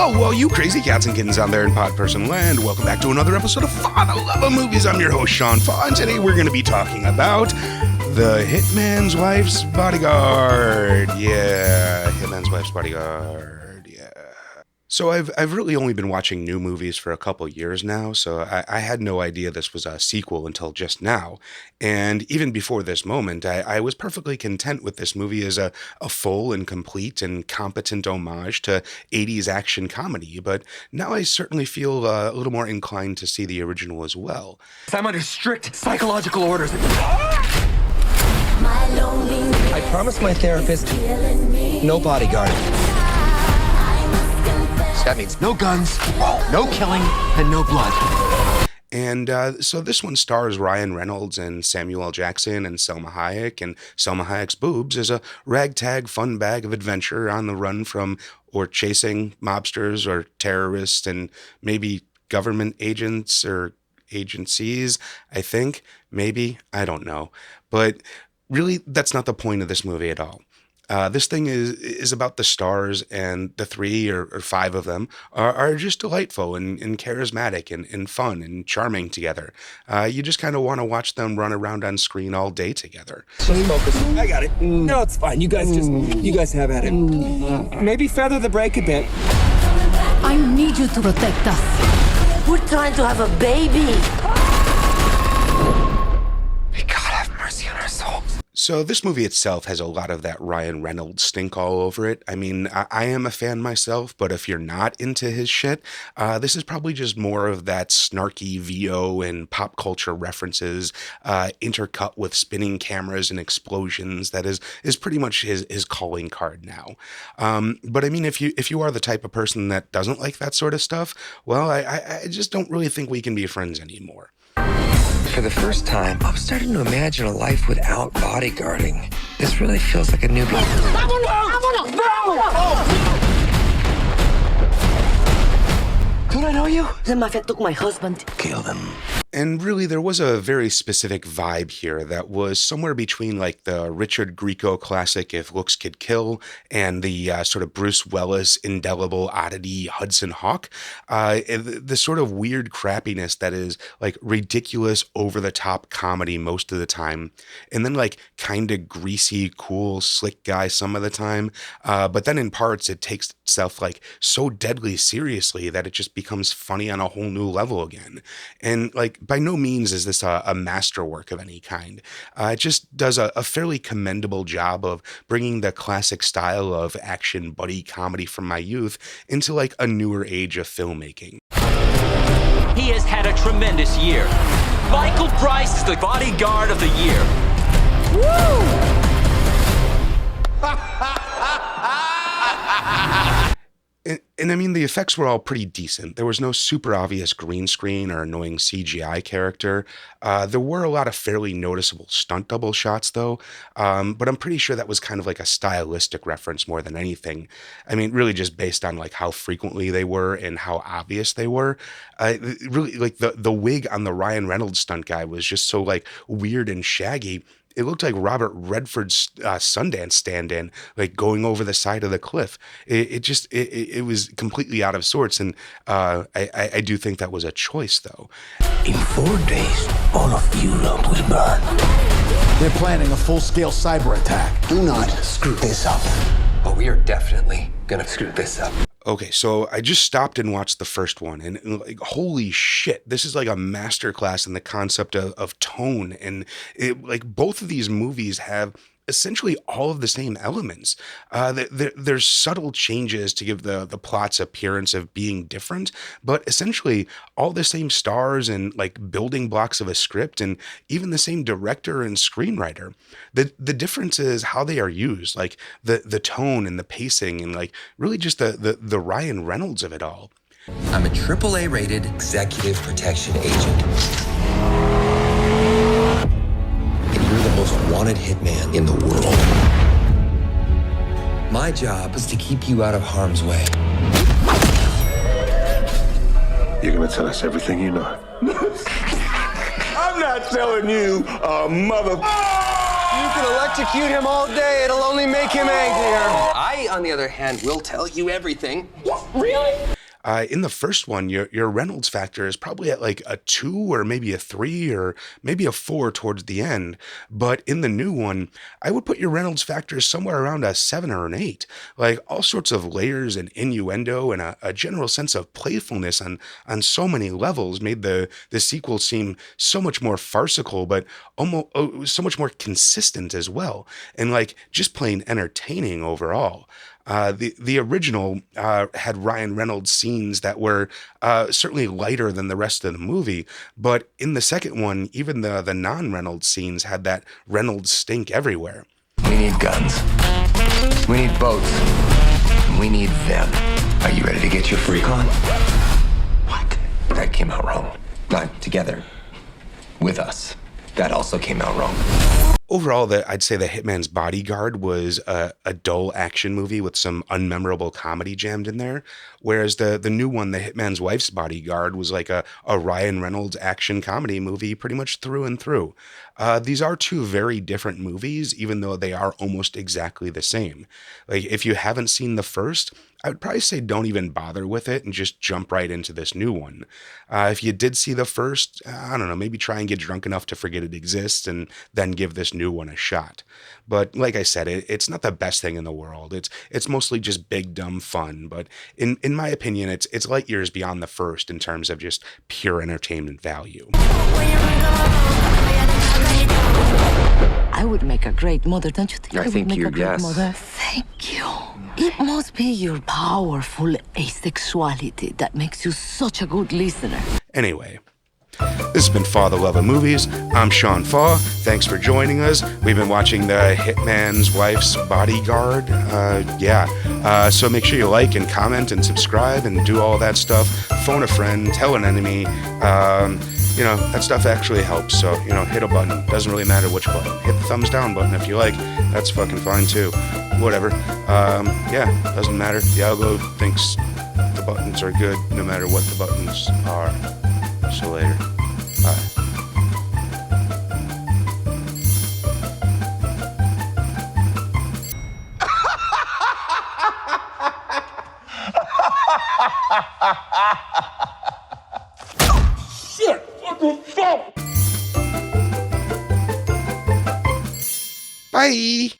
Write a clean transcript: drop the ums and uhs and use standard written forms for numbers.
Hello, all you crazy cats and kittens out there in pod person land. Welcome back to another episode of For the Love of Movies. I'm your host, Sean Faw, and today we're going to be talking about The Hitman's Wife's Bodyguard. Yeah, Hitman's Wife's Bodyguard, yeah. So I've really only been watching new movies for a couple years now, so I had no idea this was a sequel until just now. And even before this moment, I was perfectly content with this movie as a full and complete and competent homage to 80s action comedy, but now I certainly feel a little more inclined to see the original as well. I'm under strict psychological orders. I promised my therapist no bodyguard. That means no guns, no killing, and no blood. And so this one stars Ryan Reynolds and Samuel L. Jackson and Salma Hayek, and Salma Hayek's boobs as a ragtag fun bag of adventure on the run from or chasing mobsters or terrorists and maybe government agents or agencies, I think. Maybe. I don't know. But really, that's not the point of this movie at all. This thing is about the stars, and the three or five of them are just delightful and charismatic and fun and charming together. You just kind of want to watch them run around on screen all day together. Just focus. I got it. No, it's fine. You guys have at it. Maybe feather the brake a bit. I need you to protect us. We're trying to have a baby. May God have mercy on our souls. So this movie itself has a lot of that Ryan Reynolds stink all over it. I mean, I am a fan myself, but if you're not into his shit, this is probably just more of that snarky VO and pop culture references intercut with spinning cameras and explosions that is pretty much his calling card now. But I mean, if you are the type of person that doesn't like that sort of stuff, well, I just don't really think we can be friends anymore. For the first time, I'm starting to imagine a life without bodyguarding. This really feels like a new beginning. Don't I know you? The mafia took my husband. Kill them. And really, there was a very specific vibe here that was somewhere between like the Richard Grieco classic If Looks Could Kill and the sort of Bruce Willis indelible oddity Hudson Hawk. The sort of weird crappiness that is like ridiculous over-the-top comedy most of the time, and then like kind of greasy, cool, slick guy some of the time. But then in parts, it takes itself like so deadly seriously that it just becomes funny on a whole new level again. And like, by no means is this a masterwork of any kind. It just does a fairly commendable job of bringing the classic style of action buddy comedy from my youth into like a newer age of filmmaking. He has had a tremendous year. Michael Price is the bodyguard of the year. Woo! And I mean, the effects were all pretty decent. There was no super obvious green screen or annoying CGI character. There were a lot of fairly noticeable stunt double shots, though. But I'm pretty sure that was kind of like a stylistic reference more than anything. I mean, really just based on like how frequently they were and how obvious they were. Really, like the wig on the Ryan Reynolds stunt guy was just so like weird and shaggy. It looked like Robert Redford's Sundance stand-in, like going over the side of the cliff. It was completely out of sorts, and I do think that was a choice, though. In 4 days, all of Europe will burn. They're planning a full-scale cyber attack. Do not screw this up. Oh, we are definitely gonna screw this up. Okay, so I just stopped and watched the first one, and like, holy shit, this is like a masterclass in the concept of tone, and like both of these movies have essentially all of the same elements. There's subtle changes to give the plot's appearance of being different, but essentially all the same stars and like building blocks of a script, and even the same director and screenwriter. The difference is how they are used, like the tone and the pacing, and like really just the Ryan Reynolds of it all. I'm a AAA rated executive protection agent. You're the most wanted hitman in the world. My job is to keep you out of harm's way. You're gonna tell us everything you know. I'm not telling you, mother. You can electrocute him all day. It'll only make him angrier. I, on the other hand, will tell you everything. In the first one, your Reynolds factor is probably at like a 2 or maybe a 3 or maybe a 4 towards the end. But in the new one, I would put your Reynolds factor somewhere around a 7 or an 8. Like all sorts of layers and innuendo and a general sense of playfulness on so many levels made the sequel seem so much more farcical, but almost so much more consistent as well, and like just plain entertaining overall. The original had Ryan Reynolds scenes that were certainly lighter than the rest of the movie, but in the second one, even the non-Reynolds scenes had that Reynolds stink everywhere. We need guns. We need boats. We need them. Are you ready to get your freak on? What? That came out wrong. Not together. With us. That also came out wrong. Overall, I'd say the Hitman's Bodyguard was a dull action movie with some unmemorable comedy jammed in there, whereas the new one, The Hitman's Wife's Bodyguard, was like a Ryan Reynolds action comedy movie pretty much through and through. These are two very different movies, even though they are almost exactly the same. Like, if you haven't seen the first, I would probably say don't even bother with it and just jump right into this new one. If you did see the first, I don't know, maybe try and get drunk enough to forget it exists and then give this new one a shot. But like I said, it's not the best thing in the world. It's mostly just big dumb fun. But in my opinion, it's light years beyond the first in terms of just pure entertainment value. I would make a great mother, don't you think? I would think make you- a great yes. mother? Thank you. It must be your powerful asexuality that makes you such a good listener. Anyway, this has been For the Love of Movies. I'm Sean Faw. Thanks for joining us. We've been watching The Hitman's Wife's Bodyguard. So make sure you like and comment and subscribe and do all that stuff. Phone a friend, tell an enemy. That stuff actually helps. So, hit a button. Doesn't really matter which button. Hit the thumbs down button if you like. That's fucking fine too. Whatever. Doesn't matter. The algo thinks the buttons are good no matter what the buttons are. So later. Bye. Shit! What the fuck? Bye.